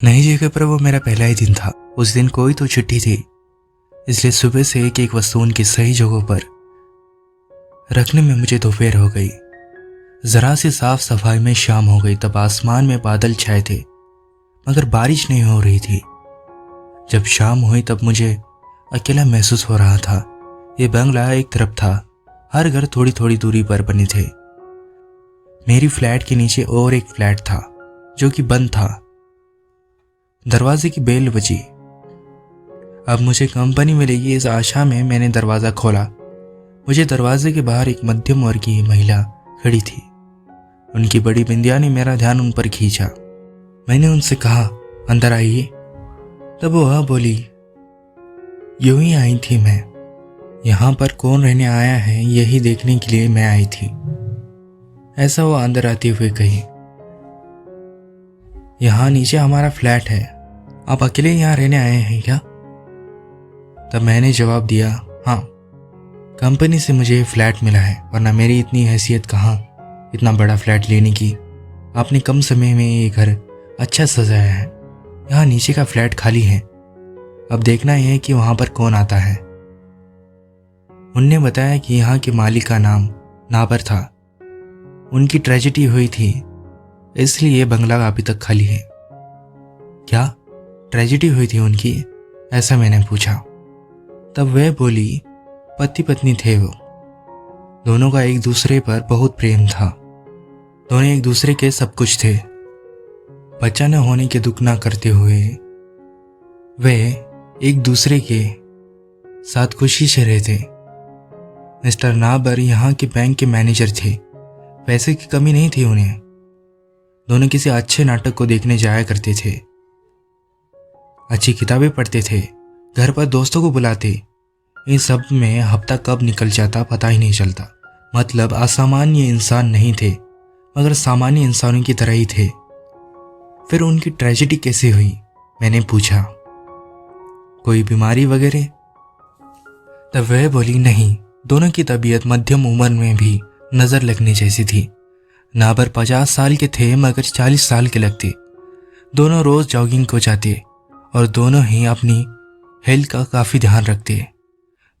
नई जगह पर वो मेरा पहला ही दिन था। उस दिन कोई तो छुट्टी थी, इसलिए सुबह से एक एक वस्तु उनकी सही जगहों पर रखने में मुझे दोपहर हो गई। जरा सी साफ सफाई में शाम हो गई। तब आसमान में बादल छाए थे मगर बारिश नहीं हो रही थी। जब शाम हुई तब मुझे अकेला महसूस हो रहा था। ये बंगला एक तरफ था, हर घर थोड़ी थोड़ी दूरी पर बने थे। मेरी फ्लैट के नीचे और एक फ्लैट था जो कि बंद था। दरवाजे की बेल बजी। अब मुझे कंपनी मिलेगी इस आशा में मैंने दरवाज़ा खोला। मुझे दरवाजे के बाहर एक मध्यम वर्गीय महिला खड़ी थी। उनकी बड़ी बिंदिया ने मेरा ध्यान उन पर खींचा। मैंने उनसे कहा, अंदर आइए। तब वह बोली, यूं ही आई थी मैं। यहाँ पर कौन रहने आया है यही देखने के लिए मैं आई थी, ऐसा वो अंदर आते हुए कही। यहाँ नीचे हमारा फ्लैट है, आप अकेले यहाँ रहने आए हैं क्या? तब मैंने जवाब दिया, हाँ, कंपनी से मुझे फ्लैट मिला है, वरना मेरी इतनी हैसियत कहाँ इतना बड़ा फ्लैट लेने की। आपने कम समय में ये घर अच्छा सजाया है। यहाँ नीचे का फ्लैट खाली है, अब देखना यह है कि वहाँ पर कौन आता है। उनने बताया कि यहाँ के मालिक का नाम नाबर था। उनकी ट्रेजेडी हुई थी, इसलिए ये बंगला अभी तक खाली है। क्या ट्रेजेडी हुई थी उनकी? ऐसा मैंने पूछा। तब वह बोली, पति पत्नी थे वो। दोनों का एक दूसरे पर बहुत प्रेम था। दोनों एक दूसरे के सब कुछ थे। बच्चा न होने के दुख न करते हुए वे एक दूसरे के साथ खुशी से रहते। मिस्टर नाबर यहाँ के बैंक के मैनेजर थे। पैसे की कमी नहीं थी उन्हें। दोनों किसी अच्छे नाटक को देखने जाया करते थे, अच्छी किताबें पढ़ते थे, घर पर दोस्तों को बुलाते। इन सब में हफ्ता कब निकल जाता पता ही नहीं चलता। मतलब असामान्य इंसान नहीं थे मगर सामान्य इंसानों की तरह ही थे। फिर उनकी ट्रेजेडी कैसे हुई? मैंने पूछा, कोई बीमारी वगैरह? तब वह बोली, नहीं, दोनों की तबीयत मध्यम उम्र में भी नजर लगने जैसी थी। नाबर 50 साल के थे मगर 40 साल के लगते। दोनों रोज जॉगिंग को जाते और दोनों ही अपनी हेल्थ का काफी ध्यान रखते।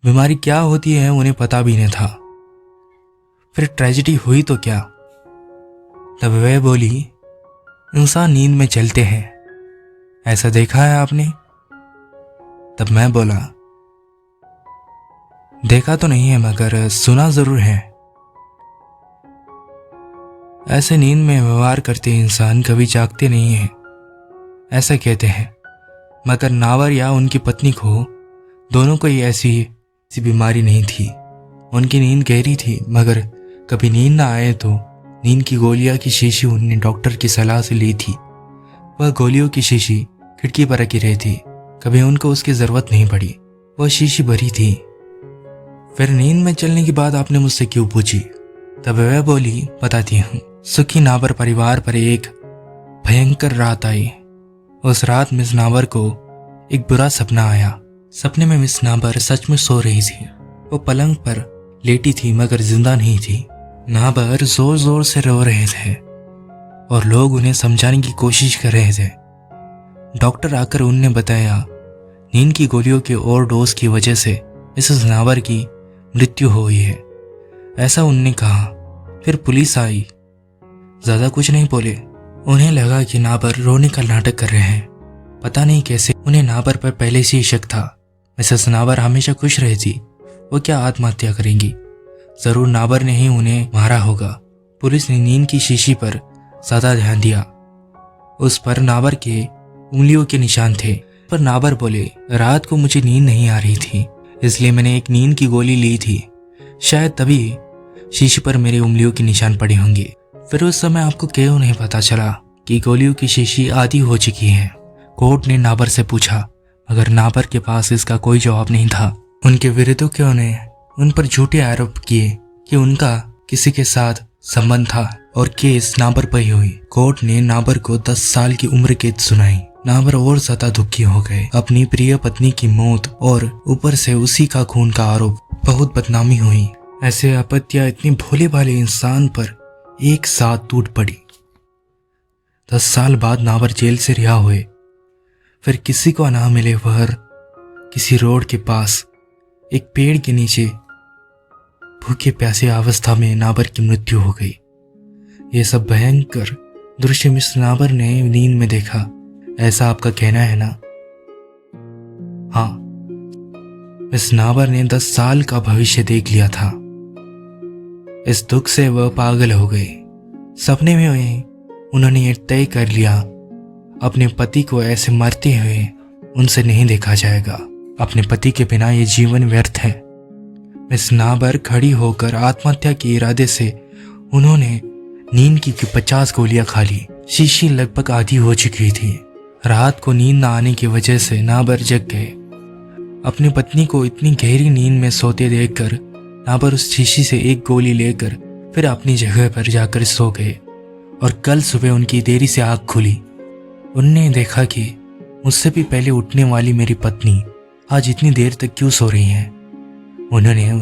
बीमारी क्या होती है उन्हें पता भी नहीं था। फिर ट्रेजेडी हुई तो क्या? तब वह बोली, इंसान नींद में चलते हैं, ऐसा देखा है आपने? तब मैं बोला, देखा तो नहीं है मगर सुना जरूर है। ऐसे नींद में व्यवहार करते इंसान कभी जागते नहीं हैं, ऐसा कहते हैं। मगर नावर या उनकी पत्नी को दोनों को ऐसी बीमारी नहीं थी। उनकी नींद गहरी थी मगर कभी नींद ना आए तो नींद की गोलियां की शीशी उन्होंने डॉक्टर की सलाह से ली थी। वह गोलियों की शीशी खिड़की पर रखी रही थी, कभी उनको उसकी जरूरत नहीं पड़ी। वह शीशी भरी थी। फिर नींद में चलने की बात आपने मुझसे क्यों पूछी? तब वह बोली, बताती हूँ। सुखी नाबर परिवार पर एक भयंकर रात आई। उस रात मिस नाबर को एक बुरा सपना आया। सपने में मिस नाबर सच में सो रही थी। वो पलंग पर लेटी थी मगर जिंदा नहीं थी। नाबर जोर जोर से रो रहे थे और लोग उन्हें समझाने की कोशिश कर रहे थे। डॉक्टर आकर उन्हें बताया, नींद की गोलियों के ओवरडोज की वजह से मिसेस नाबर की मृत्यु हुई है, ऐसा उन्होंने कहा। फिर पुलिस आई। ज्यादा कुछ नहीं बोले। उन्हें लगा कि नाबर रोने का नाटक कर रहे हैं। पता नहीं कैसे उन्हें नाबर पर पहले से ही शक था। मिसेस नाबर हमेशा खुश रहती, वो क्या आत्महत्या करेंगी? जरूर नाबर ने ही उन्हें मारा होगा। पुलिस ने नींद की शीशी पर ज्यादा ध्यान दिया। उस पर नाबर के उंगलियों के निशान थे। पर नाबर बोले, रात को मुझे नींद नहीं आ रही थी, इसलिए मैंने एक नींद की गोली ली थी। शायद तभी शीशी पर मेरी उंगलियों के निशान पड़े होंगे। फिर उस समय आपको क्यों नहीं पता चला कि गोलियों की शीशी आधी हो चुकी है? कोर्ट ने नाबर से पूछा मगर नाबर के पास इसका कोई जवाब नहीं था। उनके विरोधियों ने उन पर झूठे आरोप किए कि उनका किसी के साथ संबंध था और केस नाबर पर ही हुई। कोर्ट ने नाबर को 10 साल की उम्र कैद सुनाई। नाबर और ज्यादा दुखी हो गए। अपनी प्रिय पत्नी की मौत और ऊपर से उसी का खून का आरोप, बहुत बदनामी हुई। ऐसे आपत्तियां इतनी भोले भाले इंसान पर एक साथ टूट पड़ी। 10 साल बाद नाबर जेल से रिहा हुए। फिर किसी को ना मिले वह किसी रोड के पास एक पेड़ के नीचे भूखे प्यासे अवस्था में नाबर की मृत्यु हो गई। ये सब भयंकर दृश्य मिस्टर नाबर ने नींद में देखा, ऐसा आपका कहना है ना? हाँ, मिस नाबर ने 10 साल का भविष्य देख लिया था। इस दुख से वह पागल हो गए। सपने में उन्होंने ये तय कर लिया, अपने पति को ऐसे मरते हुए उनसे नहीं देखा जाएगा। अपने पति के बिना ये जीवन व्यर्थ है। मिस नाबर खड़ी होकर आत्महत्या के इरादे से उन्होंने नींद की 50 गोलियां खा ली। शीशी लगभग आधी हो चुकी थी। रात को नींद न आने की वजह से नाबर जग गए। अपनी पत्नी को इतनी गहरी नींद में सोते देखकर नाबर उस शीशी से एक गोली लेकर फिर अपनी जगह पर जाकर सो गए। और कल सुबह उनकी देरी से आँख खुली। उनने देखा कि मुझसे भी पहले उठने वाली मेरी पत्नी आज इतनी देर तक क्यों सो रही है। उन्होंने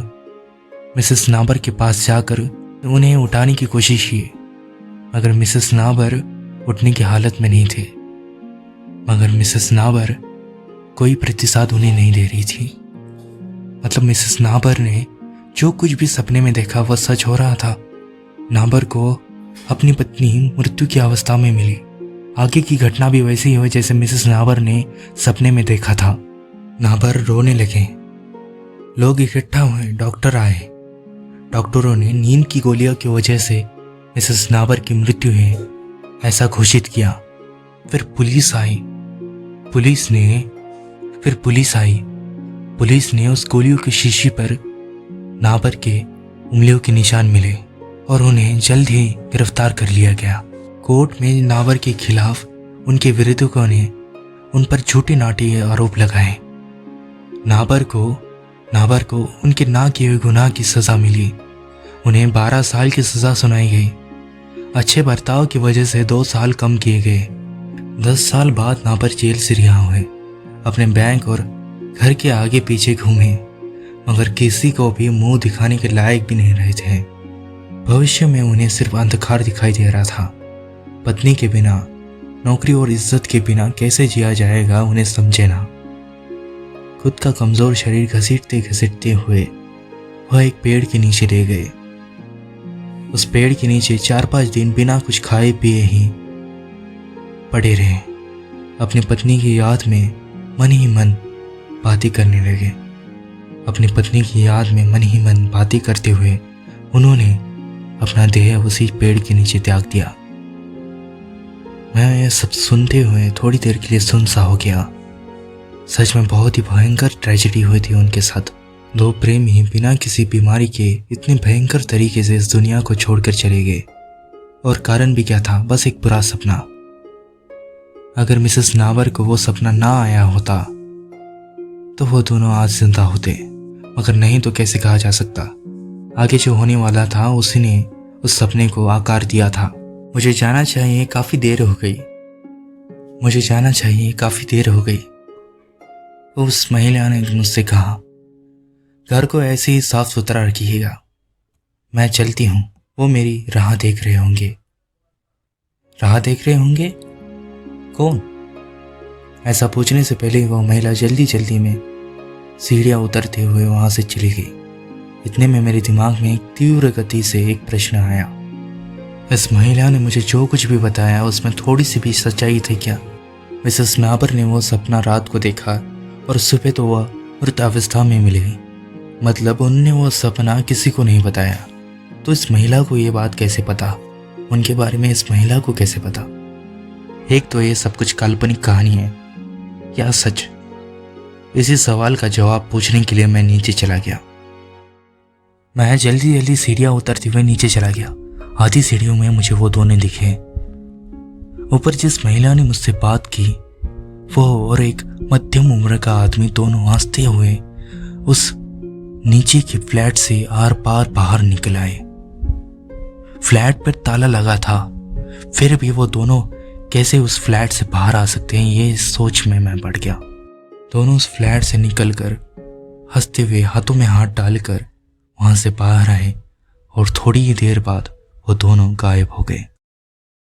मिसेस नाबर के पास जाकर उन्हें उठाने की कोशिश की, मगर मिसेस नाबर उठने की हालत में नहीं थे। मगर मिसेस नाबर कोई प्रतिसाद उन्हें नहीं दे रही थी। मतलब मिसेस नाबर ने जो कुछ भी सपने में देखा वह सच हो रहा था। नाबर को अपनी पत्नी मृत्यु की अवस्था में मिली। आगे की घटना भी वैसी ही हुई जैसे मिसेस नाबर ने सपने में देखा था। नाबर रोने लगे। लोग इकट्ठा हुए, डॉक्टर आए। डॉक्टरों ने नींद की गोलियों की वजह से मिसेस नाबर की मृत्यु है ऐसा घोषित किया। फिर पुलिस आई। पुलिस ने उस गोलियों की शीशी पर नाबर के उंगलियों के निशान मिले और उन्हें जल्द ही गिरफ्तार कर लिया गया। कोर्ट में नाबर के खिलाफ उनके विरोधियों ने उन पर झूठे नाटे आरोप लगाए। नाबर को उनके ना किए हुए गुनाह की सजा मिली। उन्हें 12 साल की सजा सुनाई गई। अच्छे बर्ताव की वजह से 2 साल कम किए गए। 10 साल बाद नाबर जेल से रिहा हुए। अपने बैंक और घर के आगे पीछे घूमे, मगर किसी को भी मुंह दिखाने के लायक भी नहीं रहे थे। भविष्य में उन्हें सिर्फ अंधकार दिखाई दे रहा था। पत्नी के बिना, नौकरी और इज्जत के बिना कैसे जिया जाएगा उन्हें समझे ना। खुद का कमजोर शरीर घसीटते घसीटते हुए वह एक पेड़ के नीचे ले गए। उस पेड़ के नीचे 4-5 दिन बिना कुछ खाए पिए ही पड़े रहे। अपनी पत्नी की याद में मन ही मन बातें करने लगे। अपनी पत्नी की याद में मन ही मन बातें करते हुए उन्होंने अपना देह उसी पेड़ के नीचे त्याग दिया। मैं यह सब सुनते हुए थोड़ी देर के लिए सुन सा हो गया। सच में बहुत ही भयंकर ट्रेजेडी हुई थी उनके साथ। 2 प्रेमी बिना किसी बीमारी के इतने भयंकर तरीके से इस दुनिया को छोड़कर चले गए। और कारण भी क्या था? बस एक बुरा सपना। अगर मिसेस नाबर को वो सपना ना आया होता तो वो दोनों आज जिंदा होते, मगर नहीं तो कैसे कहा जा सकता। आगे जो होने वाला था उसी ने उस सपने को आकार दिया था। मुझे जाना चाहिए, काफी देर हो गई। उस महिला ने मुझसे कहा, घर को ऐसे ही साफ सुथरा रखिएगा, मैं चलती हूँ। वो मेरी राह देख रहे होंगे। कौन? ऐसा पूछने से पहले वो महिला जल्दी जल्दी में सीढ़ियाँ उतरते हुए वहां से चली गई। इतने में मेरे दिमाग में एक तीव्र गति से एक प्रश्न आया। इस महिला ने मुझे जो कुछ भी बताया उसमें थोड़ी सी भी सच्चाई थी क्या? मिसेस नाबर ने वो सपना रात को देखा और सुबह तो वह मृत अवस्था में मिली। मतलब उनने वो सपना किसी को नहीं बताया। तो इस महिला को ये बात कैसे पता? उनके बारे में इस महिला को कैसे पता? एक तो ये सब कुछ काल्पनिक कहानी है या सच? इसी सवाल का जवाब पूछने के लिए मैं नीचे चला गया। मैं जल्दी जल्दी सीढ़ियां उतरते हुए नीचे चला गया। आधी सीढ़ियों में मुझे वो दोनों दिखे। ऊपर जिस महिला ने मुझसे बात की वो और एक मध्यम उम्र का आदमी दोनों हंसते हुए उस नीचे के फ्लैट से आर पार बाहर निकल आए। फ्लैट पर ताला लगा था, फिर भी वो दोनों कैसे उस फ्लैट से बाहर आ सकते हैं, ये सोच में मैं पड़ गया। दोनों उस फ्लैट से निकलकर हंसते हुए हाथों में हाथ डालकर वहां से बाहर आए और थोड़ी ही देर बाद वो दोनों गायब हो गए।